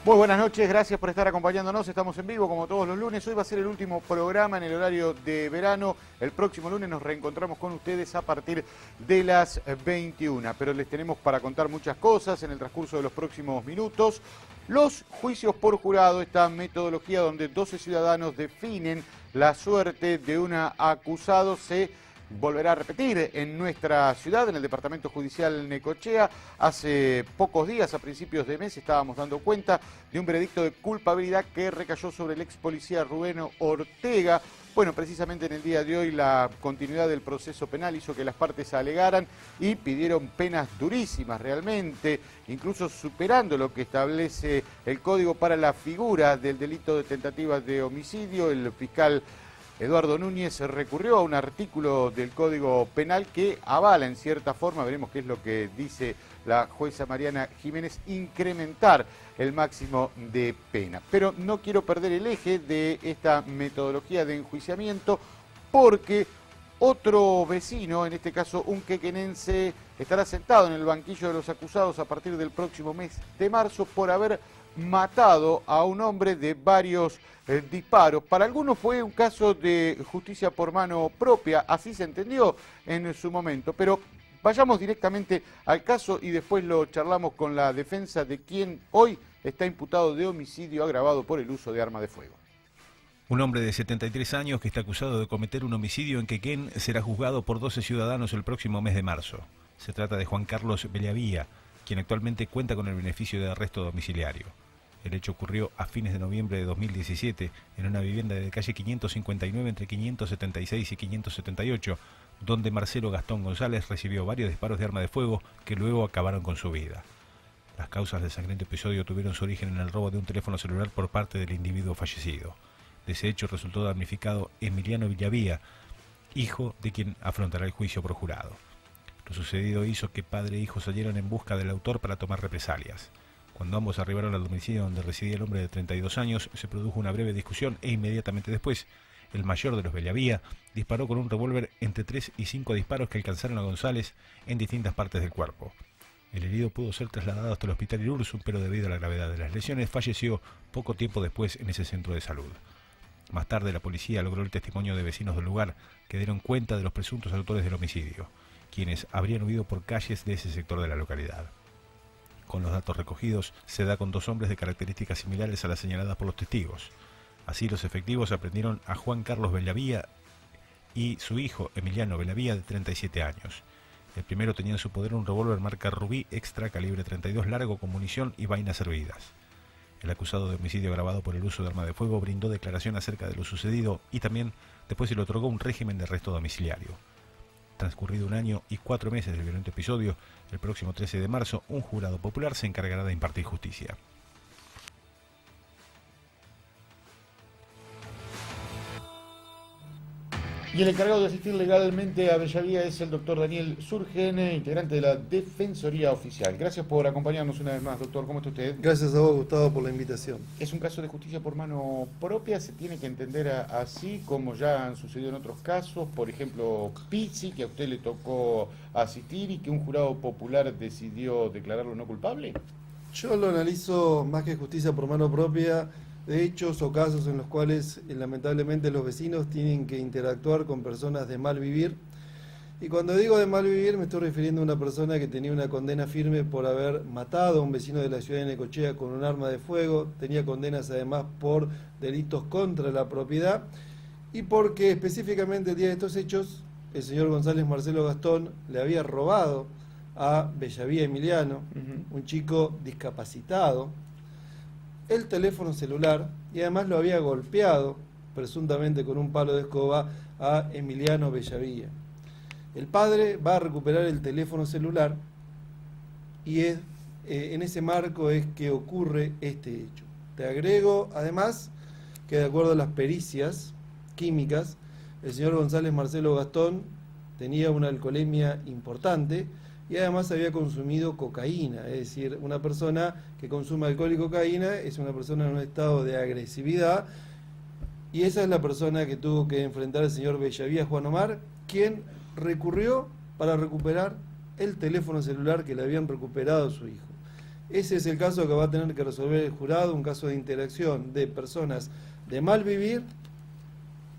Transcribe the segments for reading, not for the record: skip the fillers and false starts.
Muy buenas noches, gracias por estar acompañándonos. Estamos en vivo como todos los lunes. Hoy va a ser el último programa en el horario de verano. El próximo lunes nos reencontramos con ustedes a partir de las 21. Pero les tenemos para contar muchas cosas en el transcurso de los próximos minutos. Los juicios por jurado, esta metodología donde 12 ciudadanos definen la suerte de un acusado, se volverá a repetir en nuestra ciudad, en el Departamento Judicial Necochea. Hace pocos días, a principios de mes, estábamos dando cuenta de un veredicto de culpabilidad que recayó sobre el ex policía Rubén Ortega. Bueno, precisamente en el día de hoy la continuidad del proceso penal hizo que las partes alegaran y pidieron penas durísimas realmente, incluso superando lo que establece el Código para la figura del delito de tentativa de homicidio. El fiscal Eduardo Núñez recurrió a un artículo del Código Penal que avala en cierta forma, veremos qué es lo que dice la jueza Mariana Jiménez, incrementar el máximo de pena. Pero no quiero perder el eje de esta metodología de enjuiciamiento porque otro vecino, en este caso un quequenense, estará sentado en el banquillo de los acusados a partir del próximo mes de marzo por haber matado a un hombre de varios disparos. Para algunos fue un caso de justicia por mano propia, así se entendió en su momento, pero vayamos directamente al caso y después lo charlamos con la defensa de quien hoy está imputado de homicidio agravado por el uso de arma de fuego. Un hombre de 73 años que está acusado de cometer un homicidio en Quequén será juzgado por 12 ciudadanos el próximo mes de marzo. Se trata de Juan Carlos Bellavía, quien actualmente cuenta con el beneficio de arresto domiciliario. El hecho ocurrió a fines de noviembre de 2017 en una vivienda de calle 559 entre 576 y 578, donde Marcelo Gastón González recibió varios disparos de arma de fuego que luego acabaron con su vida. Las causas del sangriento episodio tuvieron su origen en el robo de un teléfono celular por parte del individuo fallecido. De ese hecho resultó damnificado Emiliano Bellavía, hijo de quien afrontará el juicio por jurado. Lo sucedido hizo que padre e hijo salieran en busca del autor para tomar represalias. Cuando ambos arribaron al domicilio donde residía el hombre de 32 años, se produjo una breve discusión e inmediatamente después, el mayor de los Bellavía disparó con un revólver entre 3 y 5 disparos que alcanzaron a González en distintas partes del cuerpo. El herido pudo ser trasladado hasta el hospital Iriursun, pero debido a la gravedad de las lesiones, falleció poco tiempo después en ese centro de salud. Más tarde, la policía logró el testimonio de vecinos del lugar que dieron cuenta de los presuntos autores del homicidio, quienes habrían huido por calles de ese sector de la localidad. Con los datos recogidos, se da con 2 hombres de características similares a las señaladas por los testigos. Así, los efectivos aprendieron a Juan Carlos Bellavía y su hijo Emiliano Bellavía, de 37 años. El primero tenía en su poder un revólver marca Rubí extra calibre 32 largo con munición y vainas servidas. El acusado de homicidio agravado por el uso de arma de fuego brindó declaración acerca de lo sucedido y también después se le otorgó un régimen de arresto domiciliario. Transcurrido 1 año y 4 meses del violento episodio, el próximo 13 de marzo, un jurado popular se encargará de impartir justicia. Y el encargado de asistir legalmente a Bellavía es el doctor Daniel Surgen, integrante de la Defensoría Oficial. Gracias por acompañarnos una vez más, doctor. ¿Cómo está usted? Gracias a vos, Gustavo, por la invitación. ¿Es un caso de justicia por mano propia? ¿Se tiene que entender así como ya han sucedido en otros casos? Por ejemplo, Pizzi, que a usted le tocó asistir y que un jurado popular decidió declararlo no culpable. Yo lo analizo más que justicia por mano propia, de hechos o casos en los cuales lamentablemente los vecinos tienen que interactuar con personas de mal vivir. Y cuando digo de mal vivir me estoy refiriendo a una persona que tenía una condena firme por haber matado a un vecino de la ciudad de Necochea con un arma de fuego, tenía condenas además por delitos contra la propiedad y porque específicamente el día de estos hechos el señor González Marcelo Gastón le había robado a Bellavía Emiliano, un chico discapacitado, el teléfono celular y además lo había golpeado, presuntamente con un palo de escoba, a Emiliano Bellavía. El padre va a recuperar el teléfono celular y en ese marco es que ocurre este hecho. Te agrego además que de acuerdo a las pericias químicas, el señor González Marcelo Gastón tenía una alcoholemia importante y además había consumido cocaína, es decir, una persona que consume alcohol y cocaína es una persona en un estado de agresividad y esa es la persona que tuvo que enfrentar el señor Bellavía Juan Omar, quien recurrió para recuperar el teléfono celular que le habían recuperado a su hijo. Ese es el caso que va a tener que resolver el jurado, un caso de interacción de personas de mal vivir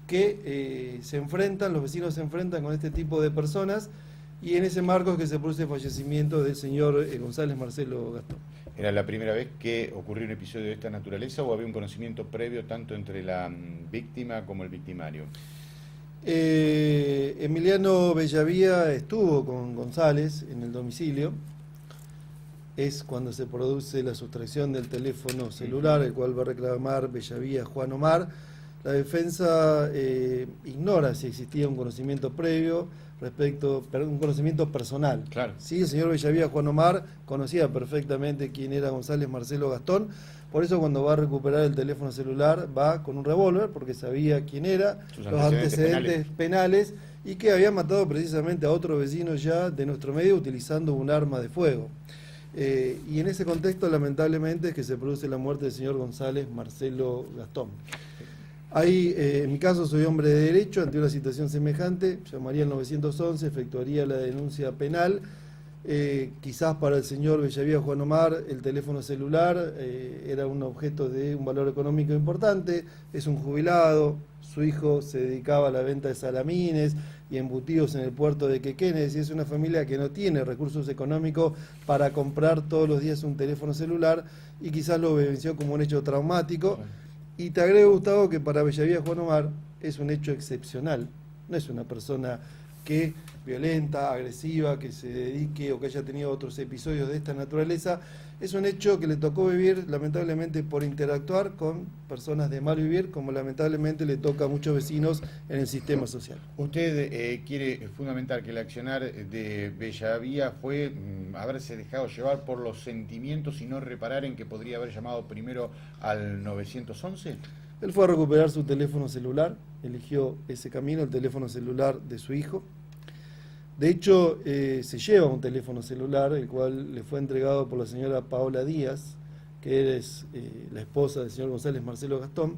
que se enfrentan, los vecinos se enfrentan con este tipo de personas, y en ese marco es que se produce el fallecimiento del señor González Marcelo Gastón. ¿Era la primera vez que ocurrió un episodio de esta naturaleza o había un conocimiento previo tanto entre la víctima como el victimario? Emiliano Bellavía estuvo con González en el domicilio. Es cuando se produce la sustracción del teléfono celular, el cual va a reclamar Bellavía Juan Omar. La defensa ignora si existía un conocimiento previo respecto, un conocimiento personal. Claro. Sí, el señor Bellavía Juan Omar conocía perfectamente quién era González Marcelo Gastón, por eso cuando va a recuperar el teléfono celular va con un revólver, porque sabía quién era, los antecedentes penales, y que había matado precisamente a otro vecino ya de nuestro medio utilizando un arma de fuego. Y en ese contexto, lamentablemente, es que se produce la muerte del señor González Marcelo Gastón. Ahí, en mi caso, soy hombre de derecho. Ante una situación semejante, llamaría al 911, efectuaría la denuncia penal. Quizás para el señor Bellavía Juan Omar el teléfono celular era un objeto de un valor económico importante, es un jubilado, su hijo se dedicaba a la venta de salamines y embutidos en el puerto de Quequén, es decir, es una familia que no tiene recursos económicos para comprar todos los días un teléfono celular, y quizás lo vivenció como un hecho traumático. Y te agrego, Gustavo, que para Bellavía Juan Omar es un hecho excepcional, no es una persona que violenta, agresiva, que se dedique o que haya tenido otros episodios de esta naturaleza. Es un hecho que le tocó vivir, lamentablemente, por interactuar con personas de mal vivir, como lamentablemente le toca a muchos vecinos en el sistema social. Usted quiere fundamentar que el accionar de Bellavía fue haberse dejado llevar por los sentimientos y no reparar en que podría haber llamado primero al 911. Él fue a recuperar su teléfono celular, eligió ese camino, el teléfono celular de su hijo. De hecho, se lleva un teléfono celular, el cual le fue entregado por la señora Paola Díaz, que es la esposa del señor González Marcelo Gastón.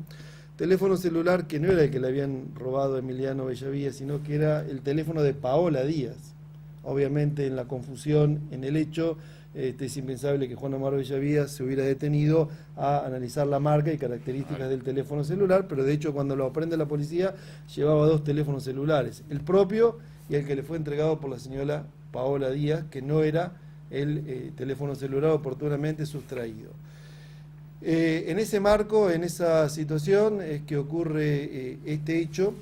Teléfono celular que no era el que le habían robado a Emiliano Bellavía, sino que era el teléfono de Paola Díaz. Obviamente, en la confusión, en el hecho, es impensable que Juan Omar Bellavía se hubiera detenido a analizar la marca y características del teléfono celular, pero de hecho cuando lo aprende la policía llevaba dos teléfonos celulares, el propio y el que le fue entregado por la señora Paola Díaz, que no era el teléfono celular oportunamente sustraído. En ese marco, en esa situación, es que ocurre este hecho.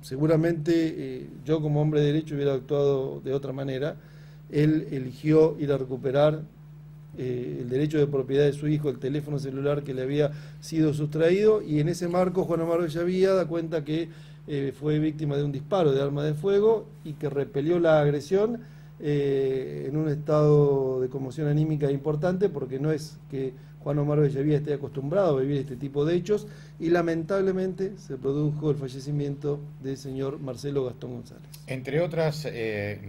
Seguramente yo como hombre de derecho hubiera actuado de otra manera. Él eligió ir a recuperar el derecho de propiedad de su hijo, el teléfono celular que le había sido sustraído, y en ese marco Juan Omar Bellavía da cuenta que fue víctima de un disparo de arma de fuego y que repelió la agresión en un estado de conmoción anímica importante, porque no es que Juan Omar Bellavía esté acostumbrado a vivir este tipo de hechos, y lamentablemente se produjo el fallecimiento del señor Marcelo Gastón González. Entre otras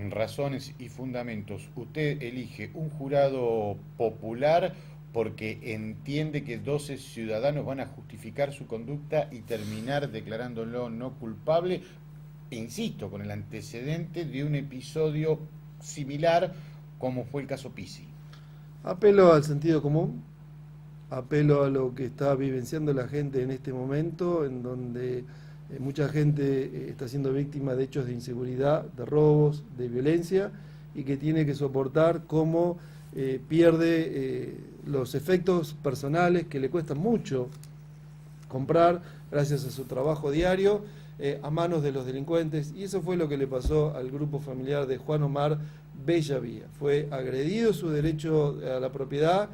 razones y fundamentos, usted elige un jurado popular porque entiende que 12 ciudadanos van a justificar su conducta y terminar declarándolo no culpable, insisto, con el antecedente de un episodio similar como fue el caso Pizzi. Apelo al sentido común, apelo a lo que está vivenciando la gente en este momento, en donde mucha gente está siendo víctima de hechos de inseguridad, de robos, de violencia, y que tiene que soportar cómo pierde los efectos personales que le cuestan mucho comprar gracias a su trabajo diario a manos de los delincuentes. Y eso fue lo que le pasó al grupo familiar de Juan Omar Bellavía. Fue agredido su derecho a la propiedad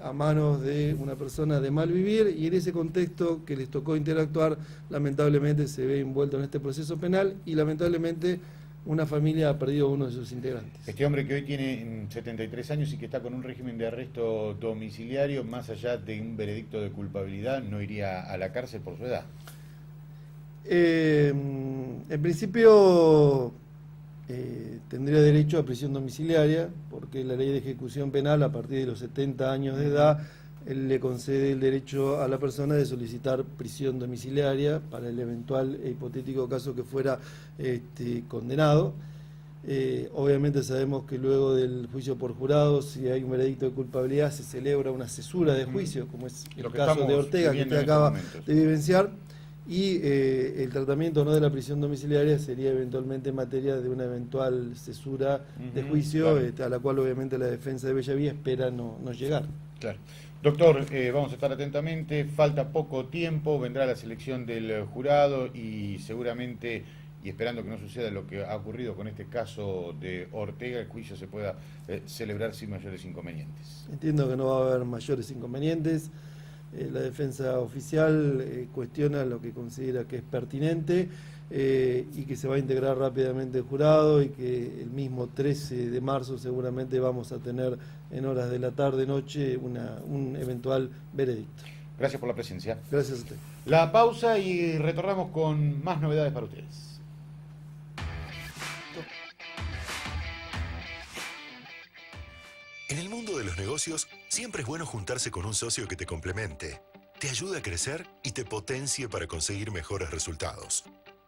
a manos de una persona de mal vivir, y en ese contexto que les tocó interactuar, lamentablemente se ve envuelto en este proceso penal, y lamentablemente una familia ha perdido a uno de sus integrantes. Este hombre que hoy tiene 73 años y que está con un régimen de arresto domiciliario, más allá de un veredicto de culpabilidad, ¿no iría a la cárcel por su edad? En principio tendría derecho a prisión domiciliaria, porque la ley de ejecución penal, a partir de los 70 años de edad, le concede el derecho a la persona de solicitar prisión domiciliaria para el eventual e hipotético caso que fuera condenado. Obviamente sabemos que luego del juicio por jurado, si hay un veredicto de culpabilidad, se celebra una cesura de juicio, como es el caso de Ortega, que usted acaba de vivenciar, y el tratamiento no de la prisión domiciliaria sería eventualmente materia de una eventual cesura de juicio, claro, a la cual obviamente la defensa de Bellavía espera no llegar. Claro. Doctor, vamos a estar atentamente, falta poco tiempo, vendrá la selección del jurado y seguramente, y esperando que no suceda lo que ha ocurrido con este caso de Ortega, el juicio se pueda celebrar sin mayores inconvenientes. Entiendo que no va a haber mayores inconvenientes. La defensa oficial cuestiona lo que considera que es pertinente y que se va a integrar rápidamente el jurado, y que el mismo 13 de marzo seguramente vamos a tener en horas de la tarde-noche un eventual veredicto. Gracias por la presencia. Gracias a usted. La pausa y retornamos con más novedades para ustedes. En el mundo de los negocios, siempre es bueno juntarse con un socio que te complemente, te ayude a crecer y te potencie para conseguir mejores resultados.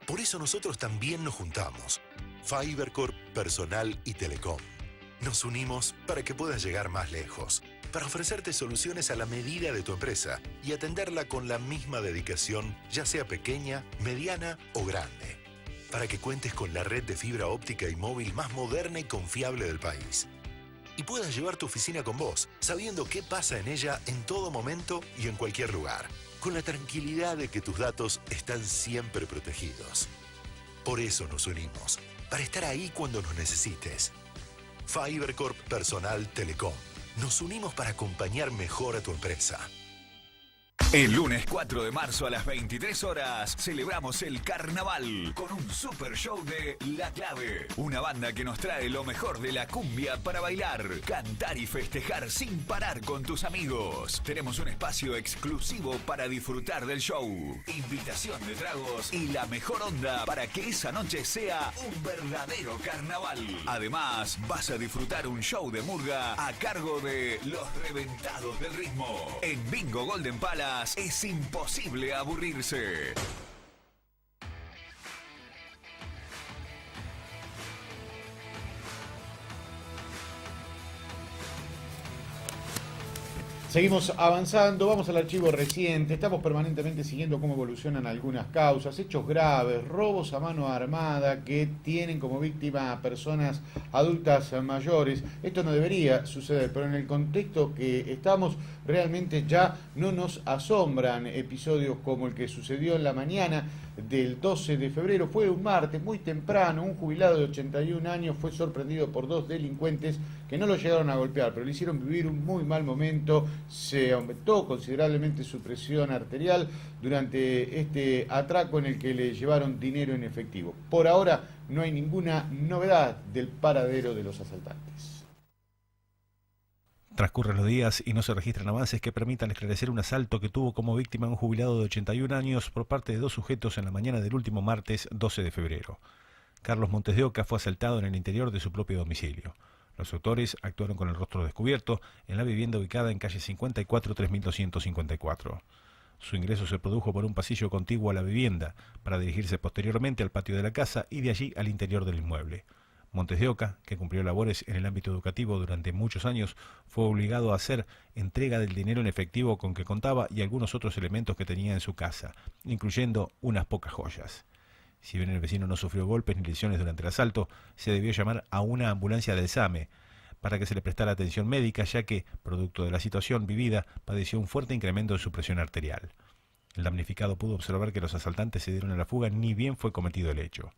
Por eso nosotros también nos juntamos. FiberCorp, Personal y Telecom. Nos unimos para que puedas llegar más lejos, para ofrecerte soluciones a la medida de tu empresa y atenderla con la misma dedicación, ya sea pequeña, mediana o grande. Para que cuentes con la red de fibra óptica y móvil más moderna y confiable del país. Y puedas llevar tu oficina con vos, sabiendo qué pasa en ella en todo momento y en cualquier lugar, con la tranquilidad de que tus datos están siempre protegidos. Por eso nos unimos, para estar ahí cuando nos necesites. FiberCorp, Personal, Telecom. Nos unimos para acompañar mejor a tu empresa. El lunes 4 de marzo a las 23 horas celebramos el carnaval con un super show de La Clave. Una banda que nos trae lo mejor de la cumbia para bailar, cantar y festejar sin parar con tus amigos. Tenemos un espacio exclusivo para disfrutar del show, invitación de tragos y la mejor onda para que esa noche sea un verdadero carnaval. Además, vas a disfrutar un show de murga a cargo de Los Reventados del Ritmo. En Bingo Golden Palace es imposible aburrirse. Seguimos avanzando, vamos al archivo reciente, estamos permanentemente siguiendo cómo evolucionan algunas causas, hechos graves, robos a mano armada que tienen como víctima a personas adultas mayores. Esto no debería suceder, pero en el contexto que estamos realmente ya no nos asombran episodios como el que sucedió en la mañana del 12 de febrero. Fue un martes muy temprano, un jubilado de 81 años fue sorprendido por dos delincuentes que no lo llegaron a golpear, pero le hicieron vivir un muy mal momento. Se aumentó considerablemente su presión arterial durante este atraco en el que le llevaron dinero en efectivo. Por ahora no hay ninguna novedad del paradero de los asaltantes. Transcurren los días y no se registran avances que permitan esclarecer un asalto que tuvo como víctima un jubilado de 81 años por parte de dos sujetos en la mañana del último martes 12 de febrero. Carlos Montes de Oca fue asaltado en el interior de su propio domicilio. Los autores actuaron con el rostro descubierto en la vivienda ubicada en calle 54, 3254. Su ingreso se produjo por un pasillo contiguo a la vivienda, para dirigirse posteriormente al patio de la casa y de allí al interior del inmueble. Montes de Oca, que cumplió labores en el ámbito educativo durante muchos años, fue obligado a hacer entrega del dinero en efectivo con que contaba y algunos otros elementos que tenía en su casa, incluyendo unas pocas joyas. Si bien el vecino no sufrió golpes ni lesiones durante el asalto, se debió llamar a una ambulancia del SAME para que se le prestara atención médica, ya que, producto de la situación vivida, padeció un fuerte incremento de su presión arterial. El damnificado pudo observar que los asaltantes se dieron a la fuga ni bien fue cometido el hecho.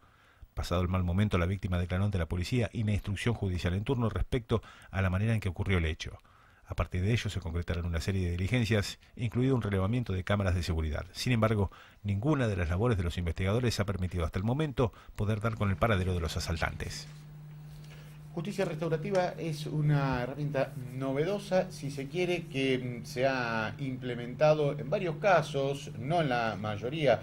Pasado el mal momento, la víctima declaró ante la policía y la instrucción judicial en turno respecto a la manera en que ocurrió el hecho. A partir de ello se concretaron una serie de diligencias, incluido un relevamiento de cámaras de seguridad. Sin embargo, ninguna de las labores de los investigadores ha permitido hasta el momento poder dar con el paradero de los asaltantes. Justicia restaurativa es una herramienta novedosa, si se quiere, que se ha implementado en varios casos, no en la mayoría,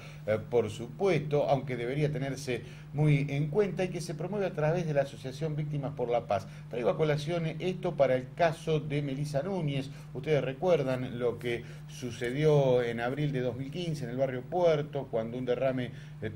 por supuesto, aunque debería tenerse muy en cuenta y que se promueve a través de la Asociación Víctimas por la Paz. Traigo a colación esto para el caso de Melissa Núñez. Ustedes recuerdan lo que sucedió en abril de 2015 en el barrio Puerto, cuando un derrame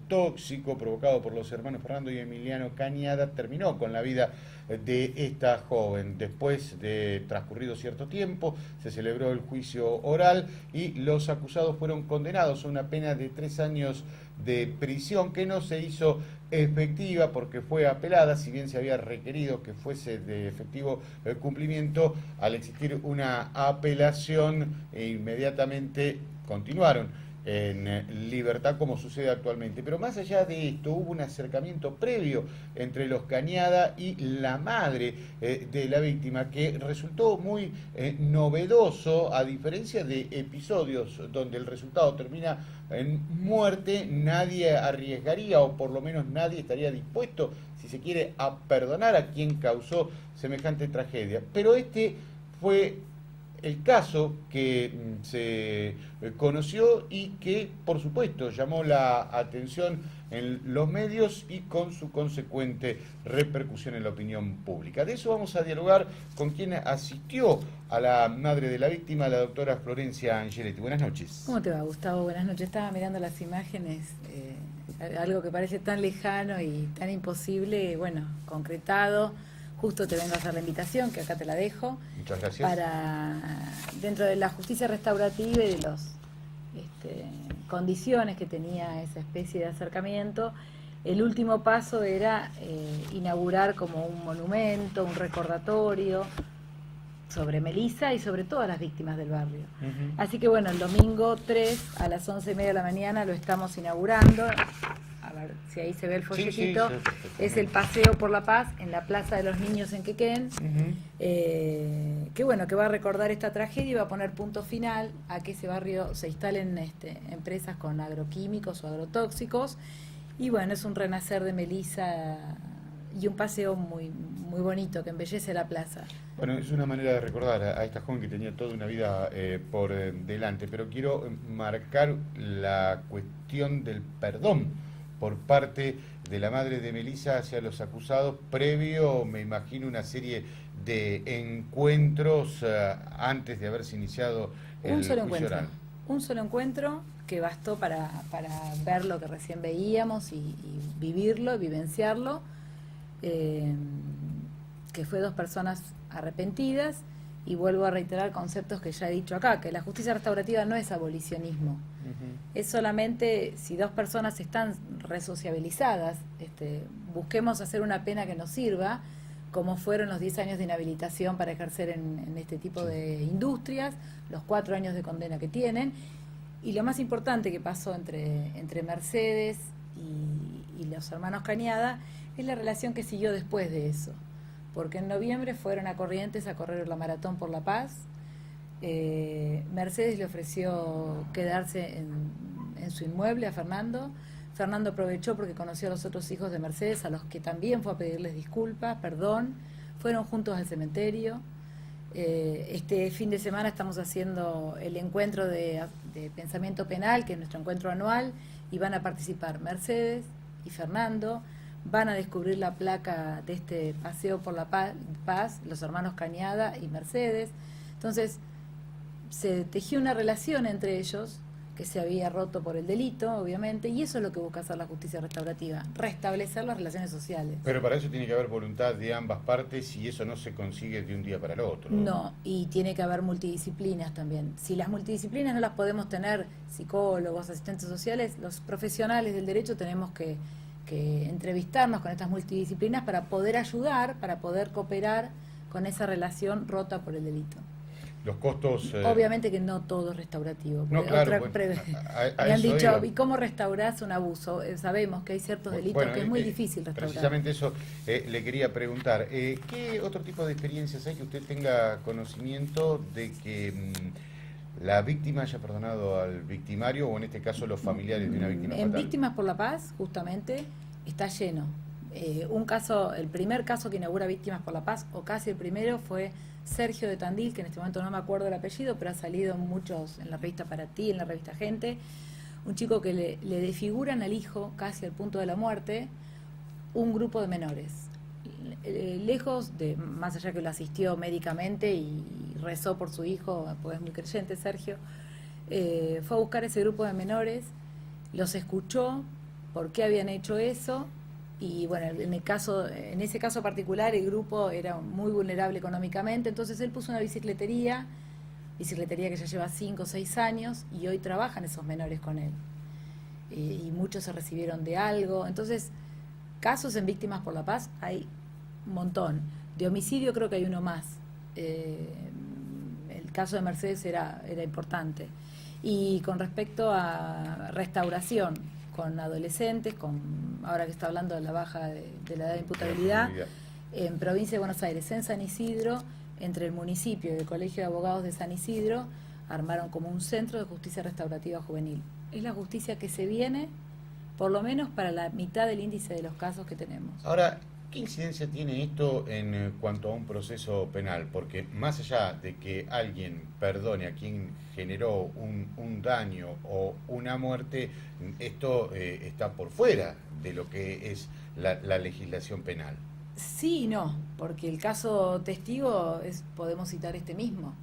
tóxico provocado por los hermanos Fernando y Emiliano Cañada terminó con la vida de esta joven. Después de transcurrido cierto tiempo, se celebró el juicio oral y los acusados fueron condenados a una pena de 3 años de prisión que no se hizo efectiva porque fue apelada, si bien se había requerido que fuese de efectivo cumplimiento. Al existir una apelación, inmediatamente continuaron en libertad, como sucede actualmente. Pero más allá de esto, hubo un acercamiento previo entre los Cañada y la madre de la víctima, que resultó muy novedoso, a diferencia de episodios donde el resultado termina en muerte. Nadie arriesgaría, o por lo menos nadie estaría dispuesto, si se quiere, a perdonar a quien causó semejante tragedia. Pero este fue el caso que se conoció y que, por supuesto, llamó la atención en los medios y con su consecuente repercusión en la opinión pública. De eso vamos a dialogar con quien asistió a la madre de la víctima, la doctora Florencia Angeletti. Buenas noches. ¿Cómo te va, Gustavo? Buenas noches. Estaba mirando las imágenes, algo que parece tan lejano y tan imposible, bueno, concretado. Justo te vengo a hacer la invitación, que acá te la dejo. Muchas gracias. Para, dentro de la justicia restaurativa y de las condiciones que tenía esa especie de acercamiento, el último paso era inaugurar como un monumento, un recordatorio sobre Melissa y sobre todas las víctimas del barrio. Así que bueno, el domingo 3 a las 11:30 de la mañana lo estamos inaugurando. A ver si ahí se ve el folletito. Sí, es el Paseo por la Paz en la Plaza de los Niños en Quequén, que bueno, que va a recordar esta tragedia y va a poner punto final a que ese barrio se instalen empresas con agroquímicos o agrotóxicos. Y bueno, es un renacer de Melissa y un paseo muy, muy bonito que embellece la plaza. Bueno, es una manera de recordar a esta joven que tenía toda una vida por delante, pero quiero marcar la cuestión del perdón por parte de la madre de Melissa hacia los acusados, previo, me imagino, una serie de encuentros antes de haberse iniciado el juicio oral. Un solo encuentro que bastó para ver lo que recién veíamos y vivirlo, vivenciarlo, que fue 2 personas arrepentidas. Y vuelvo a reiterar conceptos que ya he dicho acá, que la justicia restaurativa no es abolicionismo. Es solamente si 2 personas están resociabilizadas, busquemos hacer una pena que nos sirva, como fueron los 10 años de inhabilitación para ejercer en este tipo de industrias, los 4 años de condena que tienen. Y lo más importante que pasó entre Mercedes y los hermanos Cañada es la relación que siguió después de eso. Porque en noviembre fueron a Corrientes a correr la Maratón por la Paz. Mercedes le ofreció quedarse en su inmueble a Fernando. Fernando aprovechó porque conoció a los otros hijos de Mercedes, a los que también fue a pedirles disculpas, perdón. Fueron juntos al cementerio. Este fin de semana estamos haciendo el encuentro de pensamiento penal, que es nuestro encuentro anual, y van a participar Mercedes y Fernando. Van a descubrir la placa de este Paseo por la Paz, los hermanos Cañada y Mercedes. Entonces, se tejió una relación entre ellos que se había roto por el delito, obviamente, y eso es lo que busca hacer la justicia restaurativa, restablecer las relaciones sociales. Pero para eso tiene que haber voluntad de ambas partes y eso no se consigue de un día para el otro. No, y tiene que haber multidisciplinas también. Si las multidisciplinas no las podemos tener, psicólogos, asistentes sociales, los profesionales del derecho tenemos que entrevistarnos con estas multidisciplinas para poder ayudar, para poder cooperar con esa relación rota por el delito. Los costos... Obviamente que no todo es restaurativo. No, claro, me han dicho, ¿y cómo restaurás un abuso? Sabemos que hay ciertos delitos que es muy difícil restaurar. Precisamente eso le quería preguntar. ¿Qué otro tipo de experiencias hay que usted tenga conocimiento de que la víctima haya perdonado al victimario, o en este caso los familiares de una víctima fatal? En Víctimas por la Paz, justamente, está lleno. El primer caso que inaugura Víctimas por la Paz, o casi el primero, fue Sergio de Tandil, que en este momento no me acuerdo el apellido, pero ha salido muchos en la revista Para Ti, en la revista Gente. Un chico que le desfiguran al hijo casi al punto de la muerte, un grupo de menores. Lejos de, más allá que lo asistió médicamente y rezó por su hijo, porque es muy creyente Sergio, fue a buscar ese grupo de menores, los escuchó, por qué habían hecho eso, y bueno, en ese caso particular el grupo era muy vulnerable económicamente, entonces él puso una bicicletería que ya lleva 5 o 6 años, y hoy trabajan esos menores con él. Y muchos se recibieron de algo. Entonces, casos en Víctimas por la Paz hay un montón. De homicidio creo que hay uno más. El caso de Mercedes era importante. Y con respecto a restauración con adolescentes, ahora que está hablando de la baja de la edad de imputabilidad, en provincia de Buenos Aires, en San Isidro, entre el municipio y el Colegio de Abogados de San Isidro, armaron como un centro de justicia restaurativa juvenil. Es la justicia que se viene, por lo menos para la mitad del índice de los casos que tenemos. Ahora, ¿qué incidencia tiene esto en cuanto a un proceso penal? Porque más allá de que alguien perdone a quien generó un daño o una muerte, esto está por fuera de lo que es la legislación penal. Sí y no, porque el caso testigo podemos citar este mismo,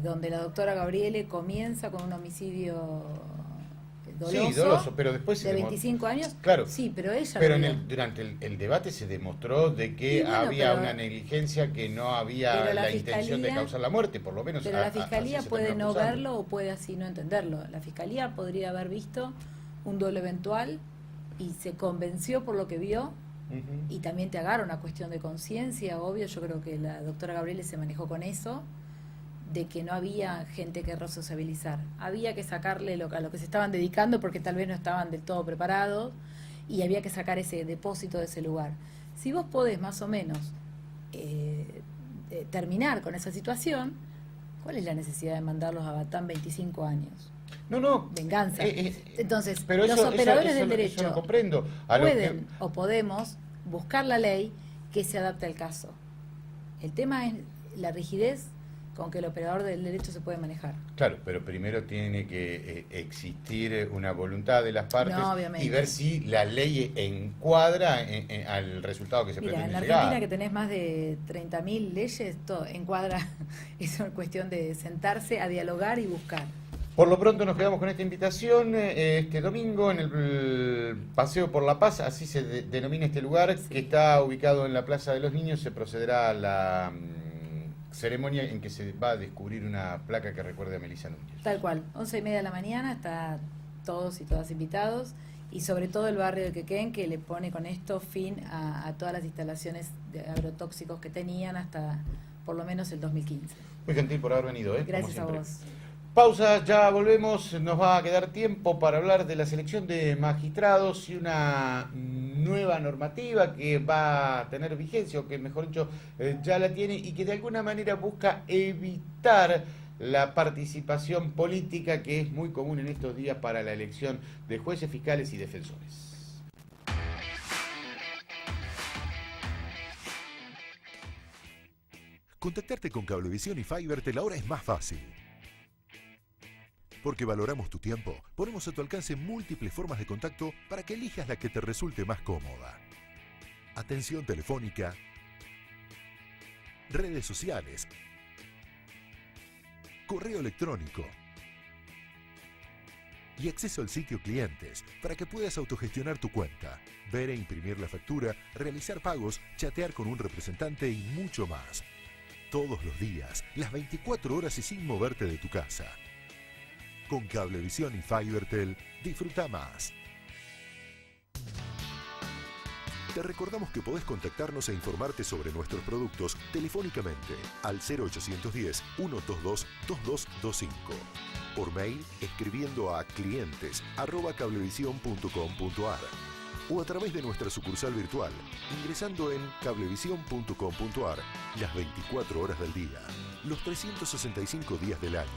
donde la doctora Gabriele comienza con un homicidio doloso, sí, doloso, pero después de 25 años. Claro, sí, pero ella pero durante el debate se demostró de que había una negligencia, que no había la intención de causar la muerte, por lo menos. Pero la Fiscalía puede no verlo o puede así no entenderlo. La Fiscalía podría haber visto un dolo eventual y se convenció por lo que vio. Y también te agarra una cuestión de conciencia, obvio. Yo creo que la doctora Gabriele se manejó con eso, de que no había gente que resociabilizar. Había que sacarle a lo que se estaban dedicando, porque tal vez no estaban del todo preparados, y había que sacar ese depósito de ese lugar. Si vos podés más o menos terminar con esa situación, ¿cuál es la necesidad de mandarlos a Batán 25 años? No. Venganza. Entonces, pero los operadores del eso derecho lo comprendo. pueden o podemos buscar la ley que se adapte al caso. El tema es la rigidez con que el operador del derecho se puede manejar. Claro, pero primero tiene que existir una voluntad de las partes y ver si la ley encuadra al resultado que se pretende llegar. En la Argentina, que tenés más de 30.000 leyes, todo encuadra. Es una cuestión de sentarse a dialogar y buscar. Por lo pronto nos quedamos con esta invitación este domingo en el Paseo por la Paz, así se denomina este lugar, que está ubicado en la Plaza de los Niños. Se procederá a la ceremonia en que se va a descubrir una placa que recuerde a Melissa Núñez. Tal cual, 11:30 de la mañana, está todos y todas invitados, y sobre todo el barrio de Quequén, que le pone con esto fin a todas las instalaciones de agrotóxicos que tenían hasta por lo menos el 2015. Muy gentil por haber venido. Gracias a vos. Pausa, ya volvemos. Nos va a quedar tiempo para hablar de la selección de magistrados y una nueva normativa que va a tener vigencia, o que mejor dicho ya la tiene, y que de alguna manera busca evitar la participación política, que es muy común en estos días para la elección de jueces, fiscales y defensores. Contactarte con Cablevisión y Fivertel ahora es más fácil. Porque valoramos tu tiempo, ponemos a tu alcance múltiples formas de contacto para que elijas la que te resulte más cómoda. Atención telefónica, redes sociales, correo electrónico y acceso al sitio clientes para que puedas autogestionar tu cuenta, ver e imprimir la factura, realizar pagos, chatear con un representante y mucho más. Todos los días, las 24 horas y sin moverte de tu casa. Con Cablevisión y Fivertel, disfruta más. Te recordamos que podés contactarnos e informarte sobre nuestros productos telefónicamente al 0810-122-2225. Por mail, escribiendo a clientes@cablevisión.com.ar o a través de nuestra sucursal virtual, ingresando en cablevisión.com.ar las 24 horas del día, los 365 días del año.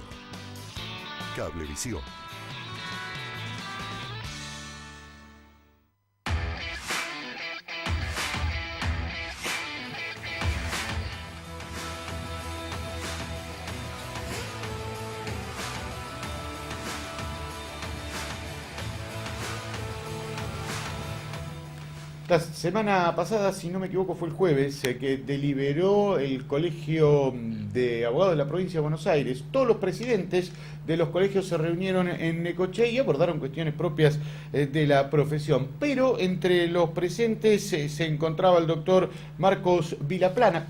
Cablevisión. La semana pasada, si no me equivoco, fue el jueves, que deliberó el Colegio de Abogados de la Provincia de Buenos Aires. Todos los presidentes de los colegios se reunieron en Necochea y abordaron cuestiones propias de la profesión. Pero entre los presentes se encontraba el doctor Marcos Vilaplana,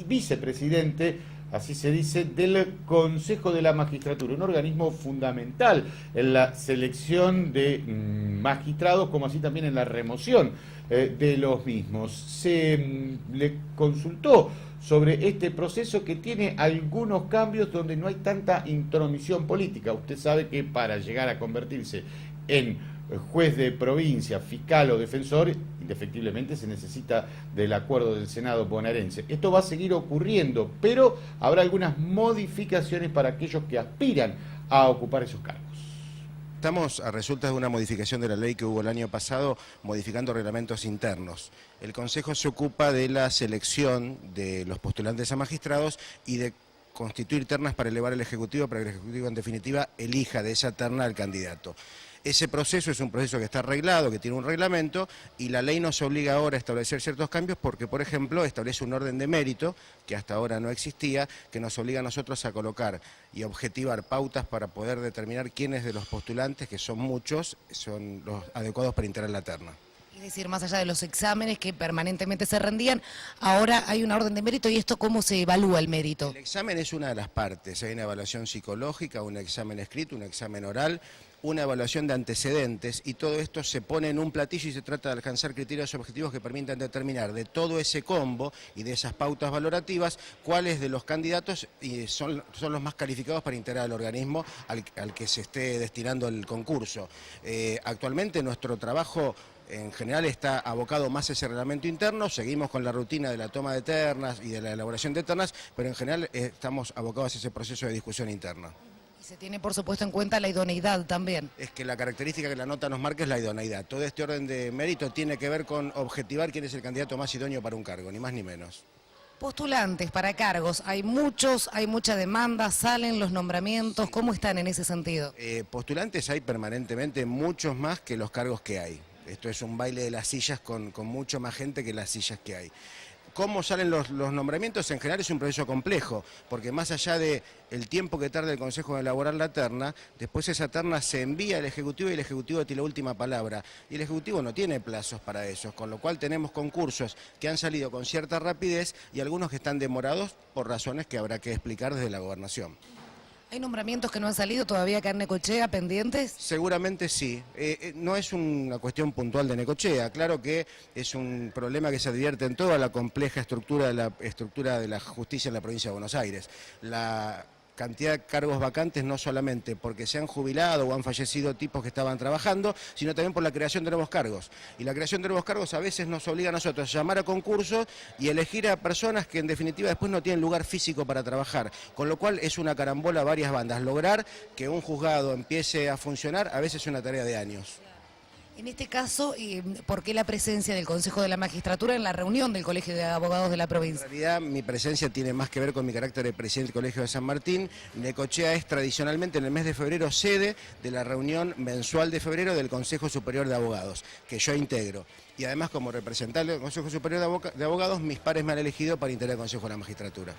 vicepresidente, así se dice, del Consejo de la Magistratura, un organismo fundamental en la selección de magistrados, como así también en la remoción de los mismos. Se le consultó sobre este proceso que tiene algunos cambios donde no hay tanta intromisión política. Usted sabe que para llegar a convertirse en juez de provincia, fiscal o defensor, indefectiblemente se necesita del acuerdo del Senado bonaerense. Esto va a seguir ocurriendo, pero habrá algunas modificaciones para aquellos que aspiran a ocupar esos cargos. Estamos a resultas de una modificación de la ley que hubo el año pasado, modificando reglamentos internos. El Consejo se ocupa de la selección de los postulantes a magistrados y de constituir ternas para elevar al Ejecutivo, para que el Ejecutivo en definitiva elija de esa terna al candidato. Ese proceso es un proceso que está arreglado, que tiene un reglamento, y la ley nos obliga ahora a establecer ciertos cambios porque, por ejemplo, establece un orden de mérito, que hasta ahora no existía, que nos obliga a nosotros a colocar y objetivar pautas para poder determinar quiénes de los postulantes, que son muchos, son los adecuados para integrar la terna. Es decir, más allá de los exámenes que permanentemente se rendían, ahora hay una orden de mérito. ¿Y esto cómo se evalúa el mérito? El examen es una de las partes. Hay una evaluación psicológica, un examen escrito, un examen oral, una evaluación de antecedentes, y todo esto se pone en un platillo y se trata de alcanzar criterios objetivos que permitan determinar de todo ese combo y de esas pautas valorativas cuáles de los candidatos son los más calificados para integrar el organismo al que se esté destinando el concurso. Actualmente nuestro trabajo en general está abocado más a ese reglamento interno, seguimos con la rutina de la toma de ternas y de la elaboración de ternas, pero en general estamos abocados a ese proceso de discusión interna. Y se tiene por supuesto en cuenta la idoneidad también. Es que la característica que la nota nos marca es la idoneidad. Todo este orden de mérito tiene que ver con objetivar quién es el candidato más idóneo para un cargo, ni más ni menos. Postulantes para cargos, hay muchos, hay mucha demanda, salen los nombramientos, ¿cómo están en ese sentido? Postulantes hay permanentemente muchos más que los cargos que hay. Esto es un baile de las sillas con mucho más gente que las sillas que hay. ¿Cómo salen los nombramientos? En general es un proceso complejo, porque más allá del tiempo que tarda el Consejo en elaborar la terna, después esa terna se envía al Ejecutivo y el Ejecutivo tiene la última palabra. Y el Ejecutivo no tiene plazos para eso, con lo cual tenemos concursos que han salido con cierta rapidez y algunos que están demorados por razones que habrá que explicar desde la Gobernación. ¿Hay nombramientos que no han salido todavía acá en Necochea pendientes? Seguramente sí. No es una cuestión puntual de Necochea. Claro que es un problema que se advierte en toda la compleja estructura de la justicia en la provincia de Buenos Aires. La cantidad de cargos vacantes no solamente porque se han jubilado o han fallecido tipos que estaban trabajando, sino también por la creación de nuevos cargos. Y la creación de nuevos cargos a veces nos obliga a nosotros a llamar a concursos y elegir a personas que en definitiva después no tienen lugar físico para trabajar, con lo cual es una carambola a varias bandas. Lograr que un juzgado empiece a funcionar a veces es una tarea de años. En este caso, ¿por qué la presencia del Consejo de la Magistratura en la reunión del Colegio de Abogados de la provincia? En realidad mi presencia tiene más que ver con mi carácter de presidente del Colegio de San Martín. Necochea es tradicionalmente en el mes de febrero sede de la reunión mensual de febrero del Consejo Superior de Abogados, que yo integro. Y además como representante del Consejo Superior de Abogados, mis pares me han elegido para integrar el Consejo de la Magistratura.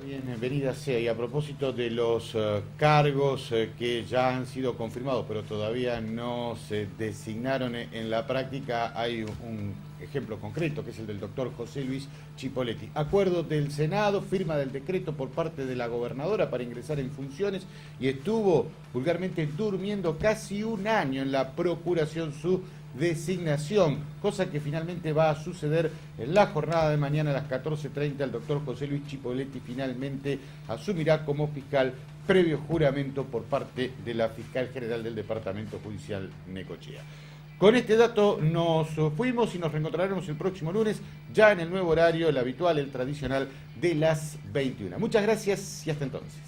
Bienvenida sea, y a propósito de los cargos que ya han sido confirmados pero todavía no se designaron en la práctica, hay un ejemplo concreto que es el del doctor José Luis Chipoletti. Acuerdo del Senado, firma del decreto por parte de la gobernadora para ingresar en funciones y estuvo vulgarmente durmiendo casi un año en la procuración su designación, cosa que finalmente va a suceder en la jornada de mañana a las 14:30. El doctor José Luis Chipoletti finalmente asumirá como fiscal previo juramento por parte de la fiscal general del Departamento Judicial Necochea. Con este dato nos fuimos y nos reencontraremos el próximo lunes, ya en el nuevo horario, el habitual, el tradicional, de las 21. Muchas gracias y hasta entonces.